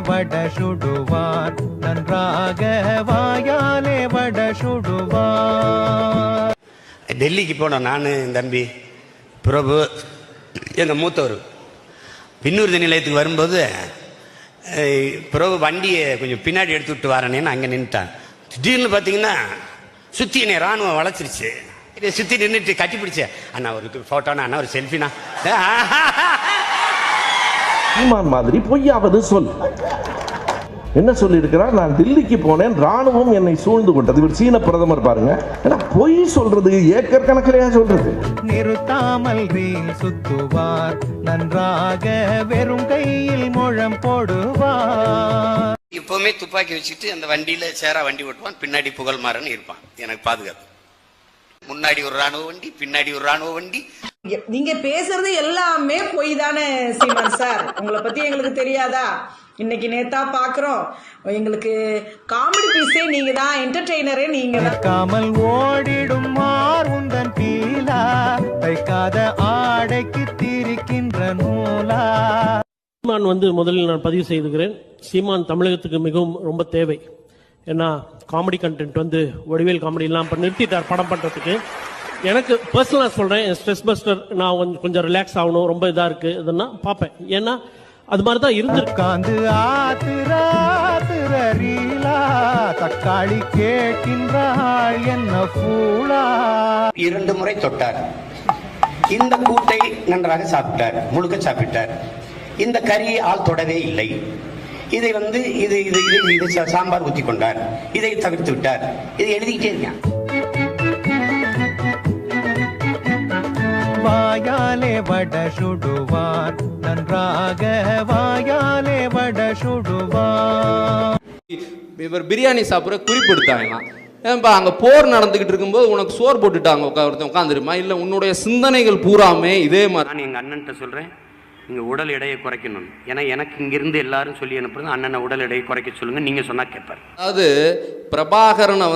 வட சுடுவார் நன்றாக வாயாலே வட சுடுவார். டெல்லிக்கு போனோம் நான் தம்பி பிரபு எங்கள் மூத்தவர். பின்னூர்தி நிலையத்துக்கு வரும்போது பிரபு வண்டியை கொஞ்சம் பின்னாடி எடுத்து விட்டு வரேன்னு அங்கே நின்றுட்டான். திடீர்னு பார்த்தீங்கன்னா சுற்றி என்னை ராணுவம் வளைச்சிருச்சு. இதை சுற்றி நின்றுட்டு கட்டி பிடிச்சேன். அண்ணா ஒரு ஃபோட்டோனா, அண்ணா ஒரு செல்ஃபினா. சீமான் மாதிரி பொய்யாவது சொல். என்ன சொல்லி இருக்கிறார்? நான் தில்லிக்கு போனேன், ராணுவம் என்னை சூழ்ந்து கொண்டது. இவர் சீன பிரதமர் பாருங்க. பொய் சொல்றது ஏக்கர் கணக்கிலையா சொல்றது? நிறுத்தாமல் ரீல் சுத்துவார் நன்றாக வெறும் கையில் முழம் போடுவார். இப்பவுமே துப்பாக்கி வச்சுட்டு அந்த வண்டியில சேரா வண்டி ஓட்டுவான். பின்னாடி புகழ்மாறன் இருப்பான் எனக்கு பாதுகாப்பு. முன்னாடி ஒரு ராணுவ வண்டி, பின்னாடி ஒரு ராணுவ வண்டி. நீங்க பேசுறது எல்லாமே பொய் தானே சீமான் சார்? உங்களை பத்தி எங்களுக்கு தெரியாதா? இன்னைக்கு நேத்தா பாக்குறோம். எங்களுக்கு காமெடி பீஸே நீங்க தான், என்டர்டெய்னரே நீங்க தான். காமல் ஓடிடும் மார்வுந்தன் பீலா வைக்காத ஆடைக்கு திரிக்கின்ற நூலா. சீமான் முதலில் நான் பதிவு செய்துகிறேன். சீமான் தமிழகத்துக்கு மிகவும் ரொம்ப தேவை. ஏன்னா காமெடி கண்டென்ட் வடிவேல் காமெடி எல்லாம் நிறுத்திட்டார் படம் பண்றதுக்கு. எனக்கு பர்சனலாக சொல்றேன், ஸ்ட்ரெஸ் பஸ்டர் நான் கொஞ்சம் ரிலாக்ஸ் ஆகணும், ரொம்ப இதா இருக்கு இதென்னா பார்ப்பேன். ஏன்னா அது மாதிரி தான் இருந்திருக்காந்து. ஆத்திரீலா தக்காளி கேட்கின்றாள் என்ன பூலா. 2 முறை தொட்டார். இந்த கூட்டை நன்றாக சாப்பிட்டார், முழுக்க சாப்பிட்டார். இந்த கறியை ஆள் தொடவே இல்லை. இதை இது சாம்பார் ஊத்தி கொண்டார், இதை தவிர்த்து விட்டார். இதை எழுதிக்கிட்டே இருக்கேன். வாயாலே வட சுடுவார் நன்றாக வாயாலே வட சுடுவார். இவர் பிரியாணி சாப்பிட்ற குறிப்பிடுத்தாங்க. ஏன்பா அங்கே போர் நடந்துகிட்டு இருக்கும்போது உனக்கு சோறு போட்டுட்டாங்க உட்காந்துருமா? இல்லை உன்னுடைய சிந்தனைகள் பூராமே இதே மாதிரி. நான் எங்கள் அண்ணன்ட்ட சொல்கிறேன், நீங்கள் உடல் எடையை குறைக்கணும். ஏன்னா எனக்கு இங்கிருந்து எல்லாரும் சொல்லி அனுப்புறது, அண்ணனை உடல் எடையை குறைக்க சொல்லுங்கள், நீங்கள் சொன்னால் கேட்பார். அதாவது பிரபாகரனை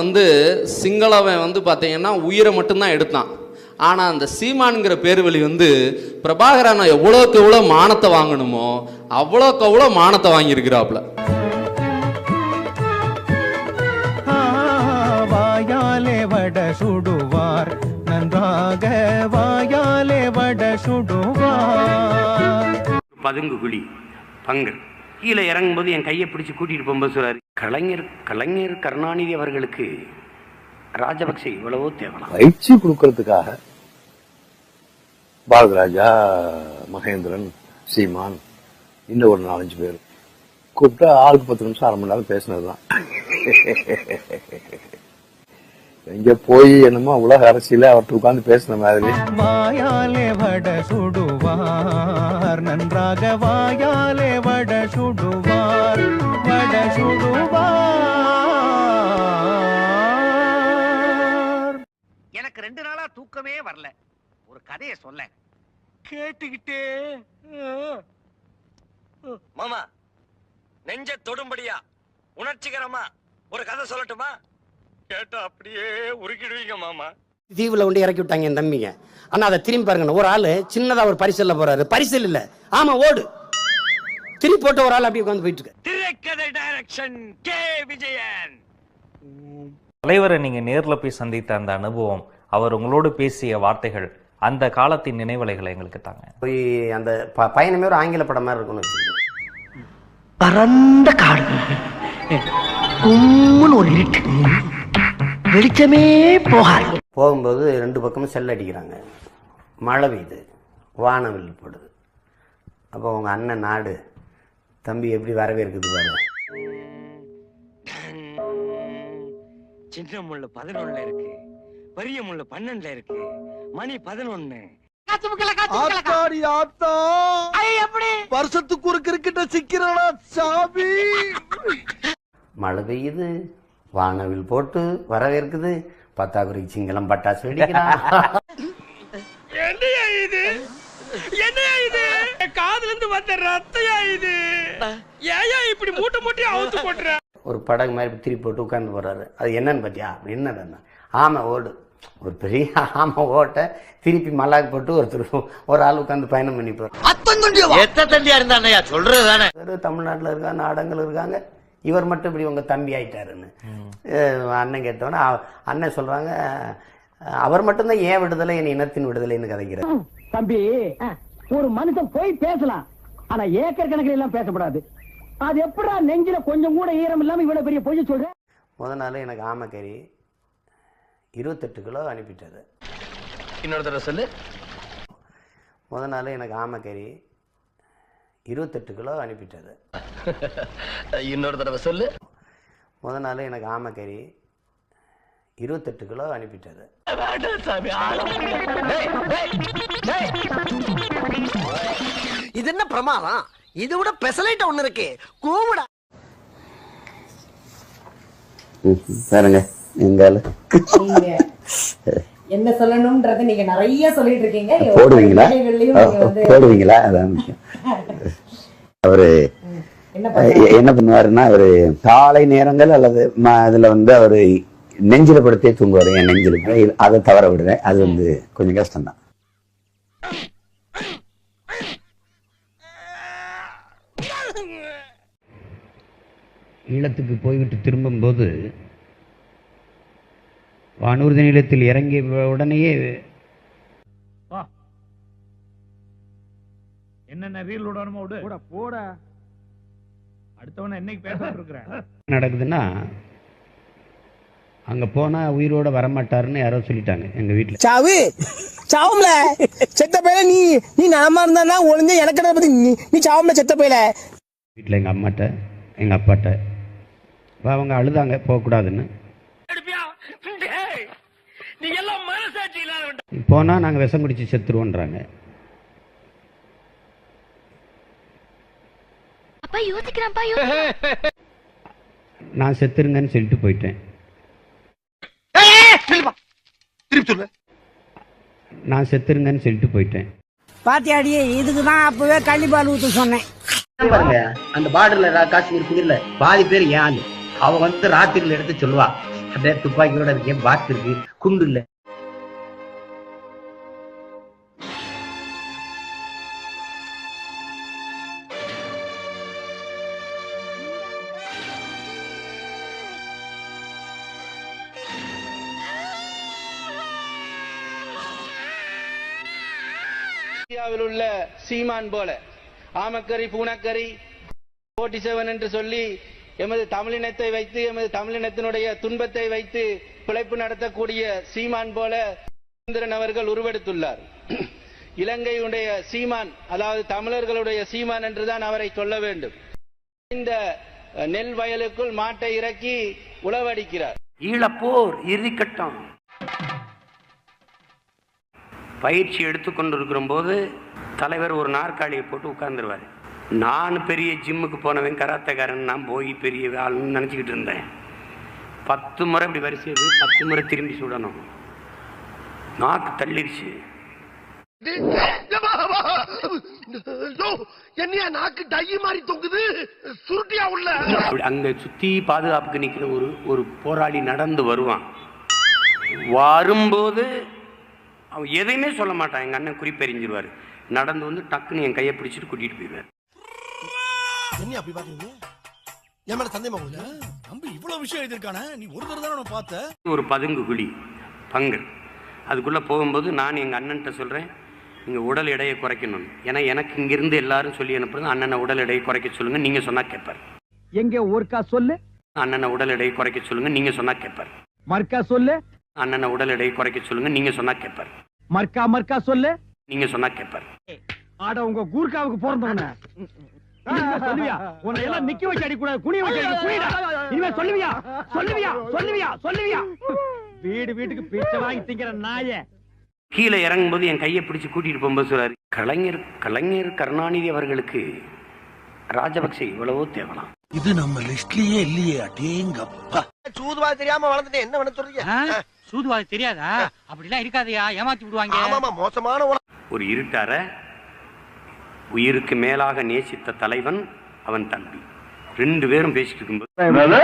சிங்களவன் பார்த்தீங்கன்னா உயிரை மட்டும்தான் எடுத்தான். ஆனால் அந்த சீமான்கிற பேர்வழி பிரபாகரனை எவ்வளோக்கு எவ்வளோ மானத்தை வாங்கணுமோ அவ்வளோக்கு அவ்வளோ மானத்தை வாங்கியிருக்கிறாப்புல. வாயாலே வட சுடுவார் நன்றாக வாயாலே வட சுடுவார். பதுங்கு குழி பங்கு கீழே இறங்கும்போது என் கையை பிடிச்சி கூட்டிட்டு போகும்போது சொல்றாரு, கலைஞர் கருணாநிதி அவர்களுக்கு ராஜபக்சே இவ்வளவோ தேவலாம். பயிற்சி கொடுக்கறதுக்காக பாரதராஜா, மகேந்திரன், சீமான், இன்னும் ஒரு 4-5 பேர் கூப்பிட்டா ஆளுக்கு 10 நிமிஷம் 1/2 மணி நேரம் பேசினதுதான். எங்க போய் என்னமோ உலக அரசியல அவர்கிட்ட உட்கார்ந்து பேசின மாதிரி. வாயாலே வட சுடுவார் நன்றாக வாயாலே வட சுடுவார் வட சுடுவார். எனக்கு 2 நாளா தூக்கமே வரல. ஒரு கதையை சொல்ல கேட்டுக்கிட்டே மாமா நெஞ்ச தொடும்படியா உணர்ச்சிகரமா ஒரு கதை சொல்லட்டுமா? கேட்டா அப்படியே உருக்கிடுவீங்க மாமா. தீவுல இறக்கி விட்டாங்க என் தம்பிங்க. ஆனா அதை திரும்பி பாருங்க, ஒரு ஆளு சின்னதா ஒரு பரிசல்ல போறாரு. பரிசல் இல்ல, ஆமா ஓடு திருப்பி போட்டு ஒரு ஆள் அப்படியே உட்காந்து போயிட்டு இருக்கு. திரைக்கதை டைரக்ஷன் கே விஜயன். தலைவரை நீங்க நேர்ல போய் சந்தித்த அந்த அனுபவம், அவர் உங்களோடு பேசிய வார்த்தைகள், அந்த காலத்தின் நினைவலைகளை எங்களுக்கு தாங்க. போய் அந்த பயணமே ஒரு ஆங்கில படம் மாதிரி இருக்கும்னு பரந்த காடு, கும்முன்னு ஒரு இருட்டு, வெளிச்சமே போகாது. போகும்போது 2 பக்கமும் செல் அடிக்கிறாங்க, மழை பெய்யுது, வானவில் போடுது. அப்போ உங்க அண்ணன் நாடு தம்பி எப்படி வரவேற்குது பாரு. சின்ன முள்ள 11 இருக்கு, பெரிய முள்ள 12 இருக்கு, மணி 11. வருஷத்துக்கு ஒரு கிரிக்கெட்ட சிக்கிறா சாமி. மழை பெய்யுது, வானவில் போட்டு வரவேற்குது, பத்தாக்குறைக்கு சிங்களம் பட்டாசு வெடிக்கிறான். என்னையா இது, என்னையா இது, காதுல இருந்து வந்த ரத்தையா இது, ஏயா இப்படி மூட்டை மூட்டையா அவுத்து போட்டுற. ஒரு படகு மாதிரி திருப்பி போட்டு உட்கார்ந்து போறாரு. அது என்னன்னு பாத்தியா? என்னடா? ஆமா ஓடு. ஒரு பெரிய ஆமை ஓட்ட திருப்பி மல்லாக்கு போட்டு ஒரு ஆள் உட்காந்து பயணம் பண்ணி போகிறார். தமிழ்நாட்டில் இருக்காங்க, நாடங்கள் இருக்காங்க, இவர் மட்டும் இப்படி உங்க தம்பி ஆயிட்டாருன்னு அண்ணன் கேட்டோன்னே அண்ணன் சொல்றாங்க, அவர் மட்டும்தான் ஏன் விடுதலை, என் இனத்தின் விடுதலைன்னு கதைக்கிறார். தம்பி, ஒரு மனுஷன் போய் பேசலாம், ஆனா ஏக்கர் கணக்கில் எல்லாம் பேசப்படாது. அது எப்படா நெஞ்சில கொஞ்சம் கூட ஈரம் இல்லாம இவ்வளவு பெரிய பொய் சொல்ற? முதல் நாள் எனக்கு ஆமைக்கறி 28 கிலோ அனுப்பிட்டாரு. இன்னொரு தடவை சொல்லு. முதல் நாள் எனக்கு ஆமைக்கறி 28 கிலோ அனுப்பிட்டாரு. இன்னொரு தடவை சொல்லு. முதல் நாள் எனக்கு ஆமைக்கறி 28 கிலோ அனுப்பிட்டாரு. இது என்ன பிரமாதம்? இது விட பெசலைட் ஒண்ணு இருக்கு, கூவுடா. பாருங்க எங்கால என்ன சொல்லணும்ன்றத நீங்க நிறைய சொல்லிட்டு இருக்கீங்க. போடுவீங்களா? அதான் முக்கியம். அவரு என்ன பண்ணுவாருன்னா, அவரு காலை நேரங்கள் அல்லது அதுல அவரு நெஞ்சில படுத்தே தூங்குவாரு. என் நெஞ்சில அதை தவற விடுறேன். அது கொஞ்சம் கஷ்டம்தான். ஈழத்துக்கு போய்விட்டு திரும்பும்போது வானூர்தி நிலையத்தில் இறங்கிய உடனேயே என்னென்ன ரீல் விடணுமோ போட அடுத்தவன என்னைக்கு பேசிட்டு இருக்கிறேன் நடக்குதுன்னா, அங்க போனா உயிரோட வரமாட்டாருன்னு யாரோ சொல்லிட்டாங்க எங்க வீட்டுல. சாவும்ல செத்த பையல, நீ நலமா இருந்தா ஒழுங்க எனக்கு பத்தி நீ சாவும்ல செத்த பையல. வீட்டுல எங்க அம்மாட்ட எங்க அப்பாட்ட அவங்க அழுதாங்க போகக்கூடாதுன்னு. போனா நாங்க விஷம் குடிச்சு செத்துருவோன்றாங்க. நான் செத்துருங்கன்னு சொல்லிட்டு போயிட்டேன். நான் செத்துருங்கன்னு சொல்லிட்டு போயிட்டேன். பாத்தியாடியே, இதுக்குதான் அப்பவே கள்ளிப்பால் ஊத்து சொன்னேன். பாருங்க, அந்த பார்டர்ல காஷ்மீர் புதிர்ல பாதி பேர் ஏன் அவ ராத்திரில எடுத்து சொல்லுவா, அப்படியே துப்பாக்கியோட இருக்கேன், பாத்து இருக்கு, குண்டு இல்ல. இந்தியாவில் உள்ள சீமான் போல ஆமக்கறி பூனக்கறி 47 என்று சொல்லி எமது தமிழினத்தை வைத்து, எமது தமிழினத்தினுடைய துன்பத்தை வைத்து பிழைப்பு நடத்தக்கூடிய சீமான் போல சுந்தரன் அவர்கள் உருவெடுத்துள்ளார். இலங்கையுடைய சீமான், அதாவது தமிழர்களுடைய சீமான் என்றுதான் அவரை சொல்ல வேண்டும். இந்த நெல் வயலுக்குள் மாட்டை இறக்கி உழவடிக்கிறார். ஈழப்போர் இறுதிக்கட்டம் பயிற்சி எடுத்துக்கொண்டிருக்கிற போது தலைவர் ஒரு நாற்காலியை போட்டு உட்கார்ந்துருவார். நான் பெரிய ஜிம்முக்கு போனவன், கராத்தக்காரன், நான் போய் பெரிய ஆளுன்னு நினச்சிக்கிட்டு இருந்தேன். 10 முறை இப்படி வரிசை 10 முறை திரும்பி சுடணும். நாக்கு தள்ளிடுச்சு. நாக்கு டை மாதிரி தொங்குது, சுருட்டியா உள்ள. அங்க சுத்தி பாதுகாப்புக்கு நிக்கிற ஒரு போராளி நடந்து வருவான். வரும்போது அவன் எதையுமே சொல்ல மாட்டான். எங்க அண்ணன் குறிப்பெறிஞ்சிருவாரு. நடந்து டக்குன்னு என் கையை பிடிச்சிட்டு கூட்டிட்டு போயிடுவார். என்ன அப்படி பாக்குறீங்க? என் மேல சந்தேகமா உங்களுக்கு? தம்பி இவ்வளவு விஷயம் எழுதிருக்கானே, நீ ஒரு தடவை தான பார்த்த. ஒரு பதுங்கு குழி பங்கு, அதுக்குள்ள போகும்போது நான் எங்க அண்ணன்ட்ட சொல்றேன், நீங்க உடல் எடையை குறைக்கணும். ஏன்னா எனக்கு இங்கிருந்து எல்லாரும் சொல்லி அனுப்புறது, அண்ணனை உடல் எடையை குறைக்க சொல்லுங்க, நீங்க சொன்னா கேட்பார். எங்க ஒருக்கா சொல்லு. அண்ணனை உடல் எடையை குறைக்க சொல்லுங்க, நீங்க சொன்னா கேட்பார். மர்க்கா சொல்லு. அண்ணனை உடல் எடையை குறைக்க சொல்லுங்க, நீங்க சொன்னா கேட்பார். மர்க்கா சொல்லு, நீங்க சொன்னா கேட்பார். ஆட உங்க கூர்க்காவுக்கு பிறந்தவன சொல்லுவியா? உன்னை எல்லாம் நிக்க வச்சு அடிக்கூடாது, குனிய வச்சு குனிடா. இனிமே சொல்லுவியா சொல்லுவியா சொல்லுவியா சொல்லுவியா? வீட்டுக்கு பிச்சை வாங்கி திங்கிற நாய. கீழே இறங்கும்போது என் கையை பிடிச்சு கூட்டிட்டு போகும்போது சொல்றாரு, கலைஞர் கருணாநிதி அவர்களுக்கு ராஜபக்சே இவ்வளவோ தேவலாம். இது நம்ம லிஸ்ட்லயே இல்லையே. அடேங்கப்பா, சூதுவாது தெரியாம வளர்ந்துட்டு என்ன பண்ண சொல்றீங்க? சூதுவாது தெரியாதா? அப்படிலாம் இருக்காதயா, ஏமாத்தி விடுவாங்க. ஆமாமா, மோசமான ஒரு இருட்டார உயிருக்கு மேலாக நேசித்த தலைவன் அவன் தம்பி. 2 பேரும் பேசிட்டு இருக்கும்போது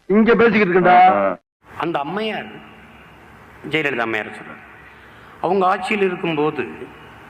இங்க பேசிக்கிட்டு இருக்கா அந்த அம்மையார் ஜெயலலிதா அம்மையார் சொல்கிறார். அவங்க ஆட்சியில் இருக்கும்போது